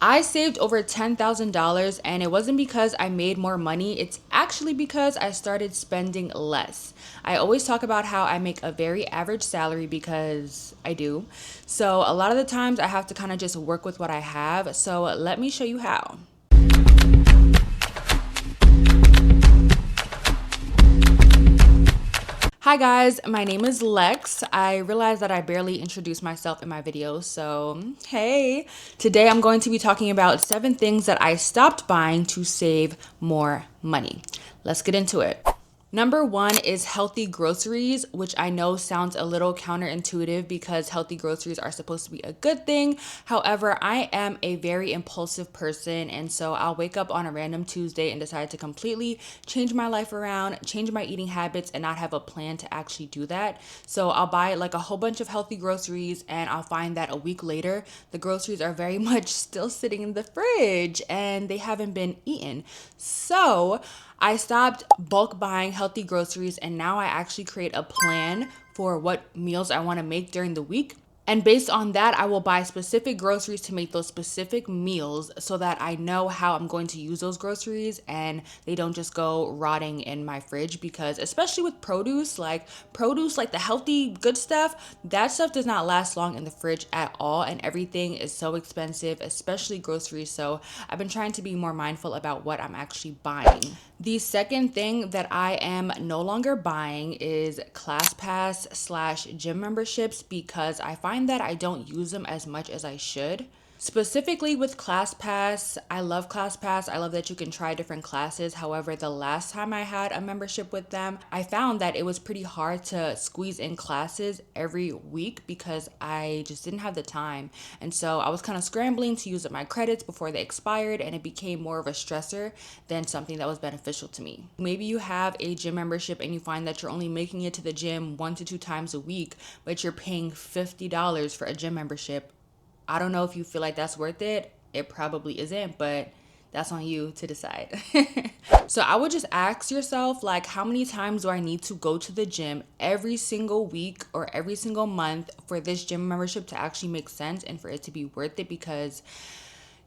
I saved over $10,000, and it wasn't because I made more money. It's actually because I started spending less. I always talk about how I make a very average salary because I do. So a lot of the times I have to kind of just work with what I have. So let me show you how. Hi guys, my name is Lex. I realized that I barely introduced myself in my videos, so hey. Today I'm going to be talking about 7 things that I stopped buying to save more money. Let's get into it. Number 1 is healthy groceries, which I know sounds a little counterintuitive because healthy groceries are supposed to be a good thing. However, I am a very impulsive person, and so I'll wake up on a random Tuesday and decide to completely change my life around, change my eating habits, and not have a plan to actually do that. So I'll buy like a whole bunch of healthy groceries, and I'll find that a week later, the groceries are very much still sitting in the fridge and they haven't been eaten. So I stopped bulk buying healthy groceries, and now I actually create a plan for what meals I want to make during the week. And based on that, I will buy specific groceries to make those specific meals so that I know how I'm going to use those groceries and they don't just go rotting in my fridge. Because especially with produce, like the healthy good stuff, that stuff does not last long in the fridge at all. And everything is so expensive, especially groceries. So I've been trying to be more mindful about what I'm actually buying. The second thing that I am no longer buying is ClassPass/gym memberships because I find that I don't use them as much as I should. Specifically with ClassPass, I love ClassPass. I love that you can try different classes. However, the last time I had a membership with them, I found that it was pretty hard to squeeze in classes every week because I just didn't have the time. And so I was kind of scrambling to use up my credits before they expired, and it became more of a stressor than something that was beneficial to me. Maybe you have a gym membership and you find that you're only making it to the gym 1 to 2 times a week, but you're paying $50 for a gym membership. I don't know if you feel like that's worth it. It probably isn't, but that's on you to decide. So I would just ask yourself, like, how many times do I need to go to the gym every single week or every single month for this gym membership to actually make sense and for it to be worth it? Because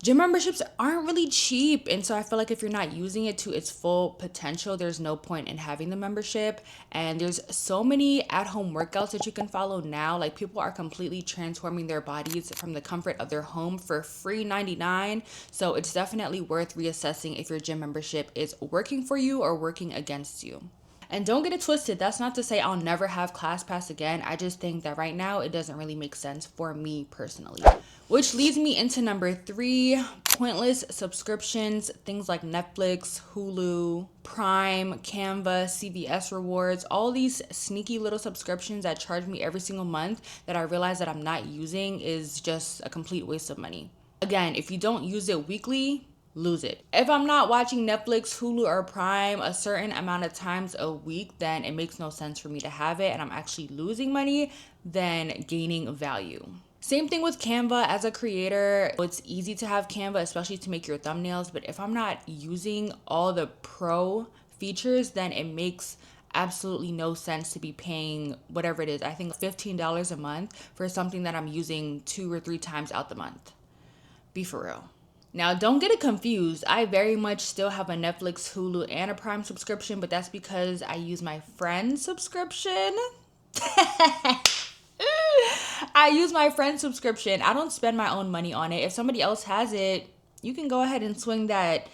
gym memberships aren't really cheap. And so I feel like if you're not using it to its full potential, there's no point in having the membership. And there's so many at-home workouts that you can follow now. Like, people are completely transforming their bodies from the comfort of their home for free 99. So it's definitely worth reassessing if your gym membership is working for you or working against you. And don't get it twisted. That's not to say I'll never have ClassPass again. I just think that right now it doesn't really make sense for me personally. Which leads me into number 3, pointless subscriptions, things like Netflix, Hulu, Prime, Canva, CVS rewards, all these sneaky little subscriptions that charge me every single month that I realize that I'm not using is just a complete waste of money. Again, if you don't use it weekly, lose it. If I'm not watching Netflix, Hulu, or Prime a certain amount of times a week, then it makes no sense for me to have it and I'm actually losing money than gaining value. Same thing with Canva. As a creator, it's easy to have Canva, especially to make your thumbnails, but if I'm not using all the pro features, then it makes absolutely no sense to be paying whatever it is. I think $15 a month for something that I'm using 2 or 3 times out the month. Be for real. Now, don't get it confused. I very much still have a Netflix, Hulu, and a Prime subscription, but that's because I use my friend's subscription. I use my friend's subscription. I don't spend my own money on it. If somebody else has it, you can go ahead and swing that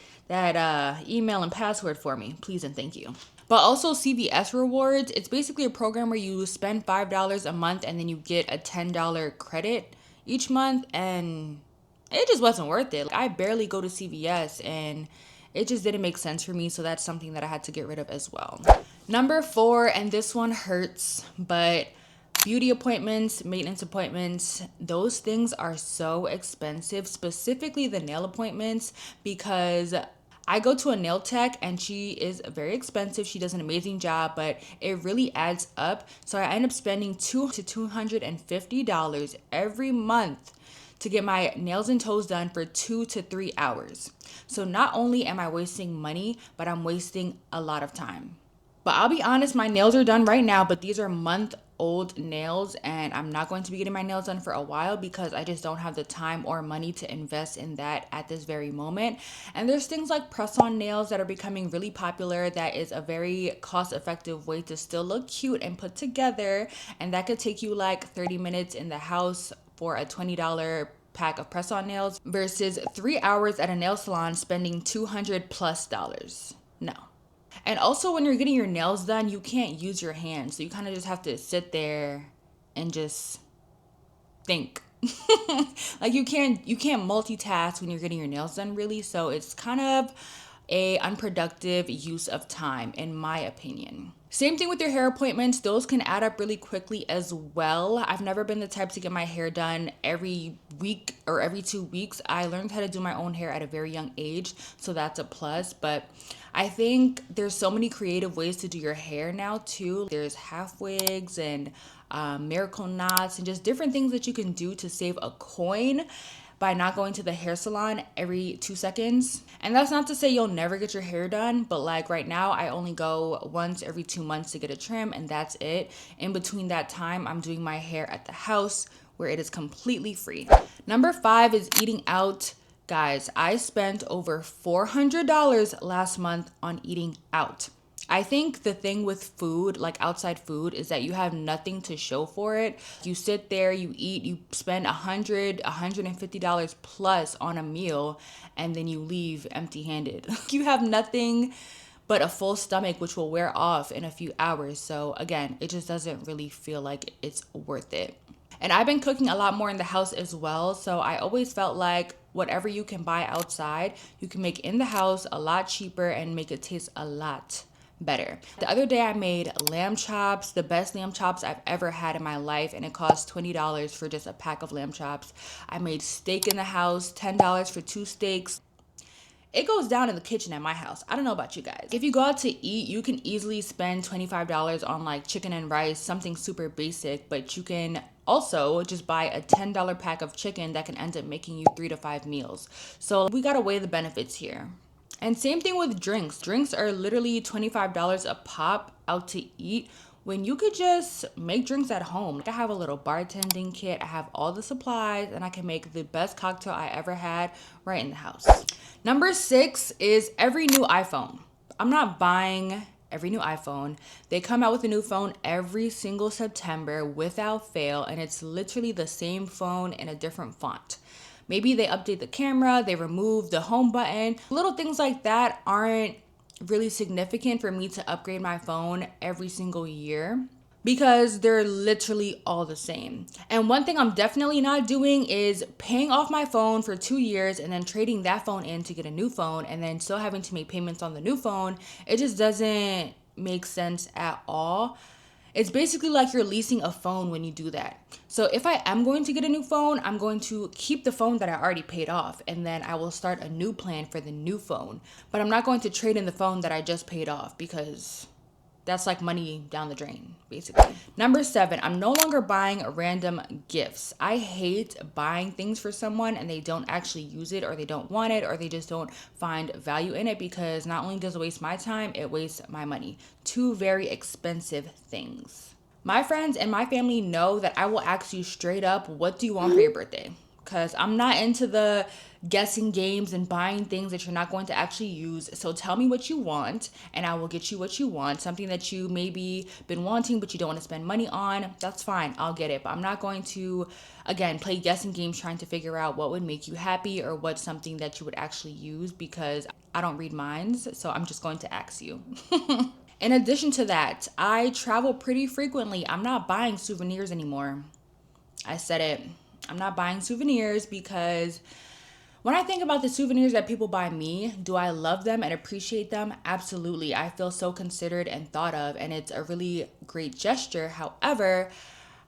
email and password for me, please and thank you. But also CVS rewards. It's basically a program where you spend $5 a month and then you get a $10 credit each month, and it just wasn't worth it. I barely go to CVS and it just didn't make sense for me. So that's something that I had to get rid of as well. Number 4, and this one hurts, but beauty appointments, maintenance appointments, those things are so expensive, specifically the nail appointments, because I go to a nail tech and she is very expensive. She does an amazing job, but it really adds up. So I end up spending $200 to $250 every month to get my nails and toes done for 2 to 3 hours. So not only am I wasting money, but I'm wasting a lot of time. But I'll be honest, my nails are done right now, but these are month old nails and I'm not going to be getting my nails done for a while because I just don't have the time or money to invest in that at this very moment. And there's things like press-on nails that are becoming really popular that is a very cost-effective way to still look cute and put together, and that could take you like 30 minutes in the house for a $20 pack of press-on nails versus 3 hours at a nail salon spending $200+. No. And also when you're getting your nails done, you can't use your hands. So you kind of just have to sit there and just think. Like you can't multitask when you're getting your nails done really. So it's kind of a unproductive use of time in my opinion. Same thing with your hair appointments. Those can add up really quickly as well. I've never been the type to get my hair done every week or every 2 weeks. I learned how to do my own hair at a very young age, so that's a plus. But I think there's so many creative ways to do your hair now too. There's half wigs and miracle knots and just different things that you can do to save a coin by not going to the hair salon every 2 seconds. And that's not to say you'll never get your hair done, but like right now, I only go once every 2 months to get a trim, and that's it. In between that time, I'm doing my hair at the house where it is completely free. Number 5 is eating out. Guys, I spent over $400 last month on eating out. I think the thing with food, like outside food, is that you have nothing to show for it. You sit there, you eat, you spend $150 plus on a meal, and then you leave empty-handed. You have nothing but a full stomach, which will wear off in a few hours. So again, it just doesn't really feel like it's worth it. And I've been cooking a lot more in the house as well. So I always felt like whatever you can buy outside, you can make in the house a lot cheaper and make it taste a lot better. The other day I made lamb chops, the best lamb chops I've ever had in my life, and it cost $20 for just a pack of lamb chops. I made steak in the house, $10 for 2 steaks. It goes down in the kitchen at my house. I don't know about you guys. If you go out to eat, you can easily spend $25 on like chicken and rice, something super basic, but you can also just buy a $10 pack of chicken that can end up making you 3 to 5 meals. So we gotta weigh the benefits here. And same thing with drinks. Drinks are literally $25 a pop out to eat when you could just make drinks at home. Like I have a little bartending kit, I have all the supplies, and I can make the best cocktail I ever had right in the house. Number 6 is every new iPhone. I'm not buying every new iPhone. They come out with a new phone every single September without fail, and it's literally the same phone in a different font. Maybe they update the camera, they remove the home button. Little things like that aren't really significant for me to upgrade my phone every single year because they're literally all the same. And one thing I'm definitely not doing is paying off my phone for 2 years and then trading that phone in to get a new phone and then still having to make payments on the new phone. It just doesn't make sense at all. It's basically like you're leasing a phone when you do that. So if I am going to get a new phone, I'm going to keep the phone that I already paid off, and then I will start a new plan for the new phone. But I'm not going to trade in the phone that I just paid off because that's like money down the drain, basically. Number 7, I'm no longer buying random gifts. I hate buying things for someone and they don't actually use it, or they don't want it, or they just don't find value in it, because not only does it waste my time, it wastes my money. 2 very expensive things. My friends and my family know that I will ask you straight up, what do you want for your birthday? Because I'm not into the guessing games and buying things that you're not going to actually use. So tell me what you want and I will get you what you want. Something that you maybe been wanting but you don't want to spend money on, that's fine, I'll get it. But I'm not going to, again, play guessing games trying to figure out what would make you happy or what's something that you would actually use, because I don't read minds. So I'm just going to ask you. In addition to that, I travel pretty frequently. I'm not buying souvenirs anymore. I said it. I'm not buying souvenirs because when I think about the souvenirs that people buy me, do I love them and appreciate them? Absolutely. I feel so considered and thought of, and it's a really great gesture. However,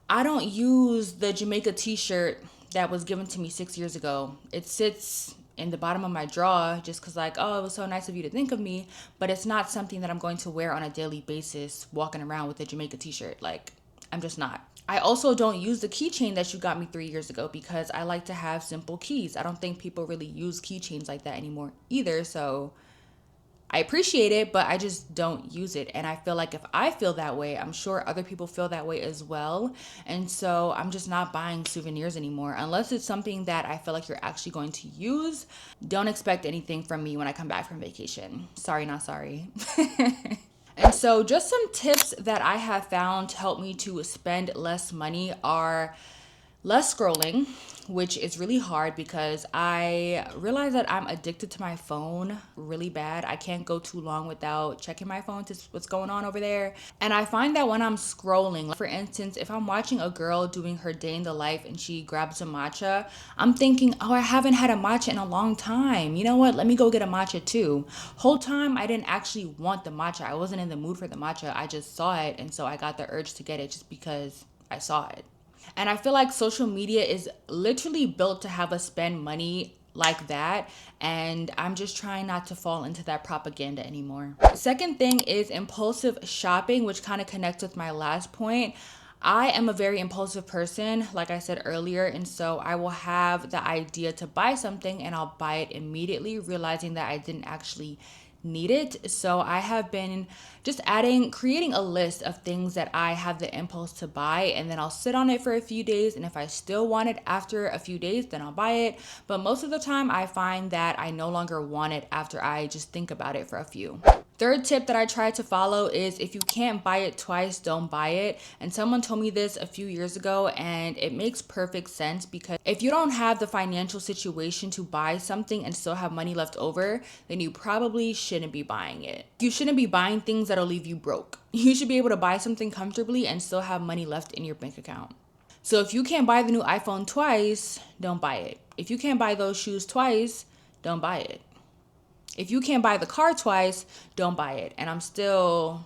I don't use the Jamaica t-shirt that was given to me 6 years ago. It sits in the bottom of my drawer just because, like, oh, it was so nice of you to think of me, but it's not something that I'm going to wear on a daily basis walking around with a Jamaica t-shirt. Like, I'm just not. I also don't use the keychain that you got me 3 years ago because I like to have simple keys. I don't think people really use keychains like that anymore either, so I appreciate it, but I just don't use it. And I feel like if I feel that way, I'm sure other people feel that way as well. And so I'm just not buying souvenirs anymore unless it's something that I feel like you're actually going to use. Don't expect anything from me when I come back from vacation. Sorry, not sorry. And so just some tips that I have found to help me to spend less money are less scrolling, which is really hard because I realize that I'm addicted to my phone really bad. I can't go too long without checking my phone to see what's going on over there. And I find that when I'm scrolling, like for instance, if I'm watching a girl doing her day in the life and she grabs a matcha, I'm thinking, oh, I haven't had a matcha in a long time. You know what? Let me go get a matcha too. Whole time I didn't actually want the matcha. I wasn't in the mood for the matcha. I just saw it. And so I got the urge to get it just because I saw it. And I feel like social media is literally built to have us spend money like that. And I'm just trying not to fall into that propaganda anymore. Second thing is impulsive shopping, which kind of connects with my last point. I am a very impulsive person, like I said earlier, and so I will have the idea to buy something and I'll buy it immediately, realizing that I didn't actually need it. So I have been just creating a list of things that I have the impulse to buy, and then I'll sit on it for a few days. And if I still want it after a few days, then I'll buy it. But most of the time, I find that I no longer want it after I just think about it for a few. Third tip that I try to follow is if you can't buy it twice, don't buy it. And someone told me this a few years ago, and it makes perfect sense because if you don't have the financial situation to buy something and still have money left over, then you probably shouldn't be buying it. You shouldn't be buying things that'll leave you broke. You should be able to buy something comfortably and still have money left in your bank account. So if you can't buy the new iPhone twice, don't buy it. If you can't buy those shoes twice, don't buy it. If you can't buy the car twice, don't buy it. And I'm still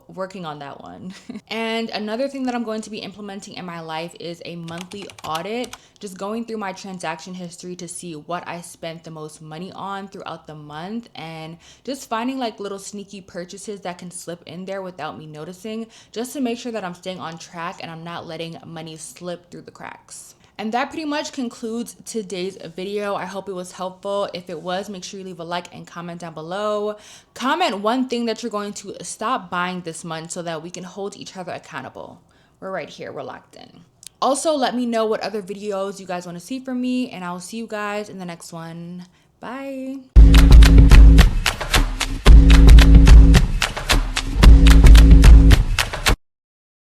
working on that one. And another thing that I'm going to be implementing in my life is a monthly audit, just going through my transaction history to see what I spent the most money on throughout the month, and just finding like little sneaky purchases that can slip in there without me noticing, just to make sure that I'm staying on track and I'm not letting money slip through the cracks. And that pretty much concludes today's video. I hope it was helpful. If it was, make sure you leave a like and comment down below. Comment one thing that you're going to stop buying this month so that we can hold each other accountable. We're right here. We're locked in. Also, let me know what other videos you guys want to see from me, and I will see you guys in the next one. Bye.